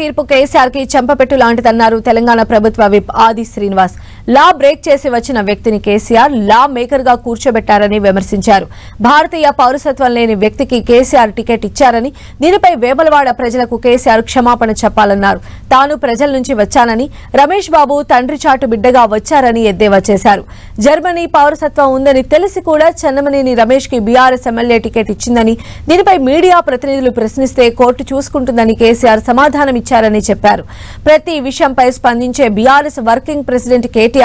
తీర్పు కేసీఆర్ కి చెంపపెట్టు లాంటిదన్నారు తెలంగాణ ప్రభుత్వ విప్ ఆది శ్రీనివాస్. లా బ్రేక్ చేసి వచ్చిన వ్యక్తిని కేసీఆర్ లా మేకర్ గా కూర్చోబెట్టారని విమర్శించారు. భారతీయ పౌరసత్వం లేని వ్యక్తికి కేసీఆర్ టికెట్ ఇచ్చారని, దీనిపై వేములవాడ ప్రజలకు కేసీఆర్ క్షమాపణ చెప్పాలన్నారు. తాను ప్రజల నుంచి వచ్చానని, రమేష్ బాబు తండ్రి చాటు బిడ్డగా వచ్చారని ఎద్దేవా చేశారు. జర్మనీ పౌరసత్వం ఉందని తెలిసి కూడా చెన్నమనేని రమేష్ కి బీఆర్ఎస్ ఎమ్మెల్యే టికెట్ ఇచ్చిందని, దీనిపై మీడియా ప్రతినిధులు ప్రశ్నిస్తే కోర్టు చూసుకుంటుందని కేసీఆర్ సమాధానం ఇచ్చారని చెప్పారు. ప్రతి విషయంపై స్పందించే బీఆర్ఎస్ వర్కింగ్ ప్రెసిడెంట్ కేటీఆర్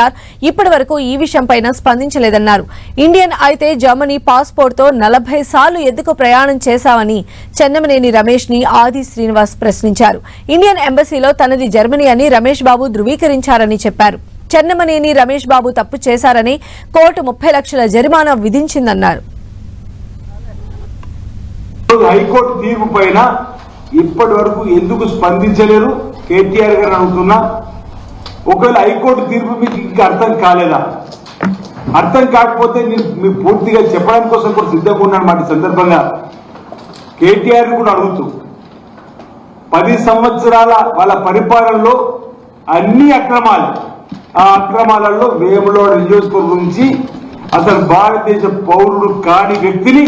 ఇప్పటి వరకు ఈ విషయంపై స్పందించలేదన్నారు. ఇండియన్ అయితే జర్మనీ పాస్పోర్ట్ తో 40 సార్లు ఎందుకు ప్రయాణం చేశామని చెన్నమనేని రమేష్ ని ఆది శ్రీనివాస్ ప్రశ్నించారు. ఇండియన్ ఎంబసీలో తనది జర్మనీ అని రమేష్ బాబు ధృవీకరించారని చెప్పారు. చెన్నమనేని రమేష్ బాబు తప్పు చేశారని కోర్టు 30 లక్షల జరిమానా విధించిందన్నారు. హైకోర్టు తీర్పు పైన ఇప్పటి వరకు ఎందుకు స్పందించలేరు కేటీఆర్ గారు అడుగుతున్నా. ఒకవేళ హైకోర్టు తీర్పు మీకు ఇంకా అర్థం కాలేదా? అర్థం కాకపోతే నేను మీకు పూర్తిగా చెప్పడానికి కోసం కూడా సిద్ధంగా ఉన్నాను. మాట సందర్భంగా కేటీఆర్ కూడా అడుగుతూ 10 సంవత్సరాల వాళ్ళ పరిపాలనలో అన్ని అక్రమాలు, ఆ అక్రమాలలో వేములవాడ నియోజకవర్గం నుంచి అసలు భారతదేశ పౌరుడు కాని వ్యక్తిని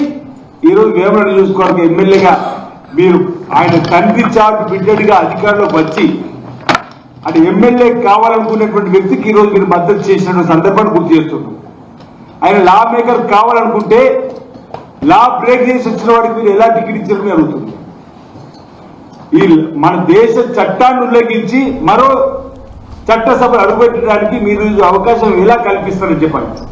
ఈరోజు వేములవాడ నియోజకవర్గ ఎమ్మెల్యేగా మీరు ఆయన తండ్రి చాటు బిడ్డడిగా అధికారంలోకి వచ్చి అంటే ఎమ్మెల్యే కావాలనుకునేటువంటి వ్యక్తికి ఈరోజు మీరు మద్దతు చేసిన సందర్భాన్ని గుర్తు చేస్తున్నారు. ఆయన లా మేకర్ కావాలనుకుంటే లా బ్రేక్ చేసి వచ్చిన వాడికి మీరు ఎలా టికెట్ ఇచ్చారని అడుగుతుంది. ఈ మన దేశ చట్టాన్ని ఉల్లంఘించి మరో చట్టసభ అడుగుపెట్టడానికి మీరు అవకాశం ఎలా కల్పిస్తారని చెప్పండి.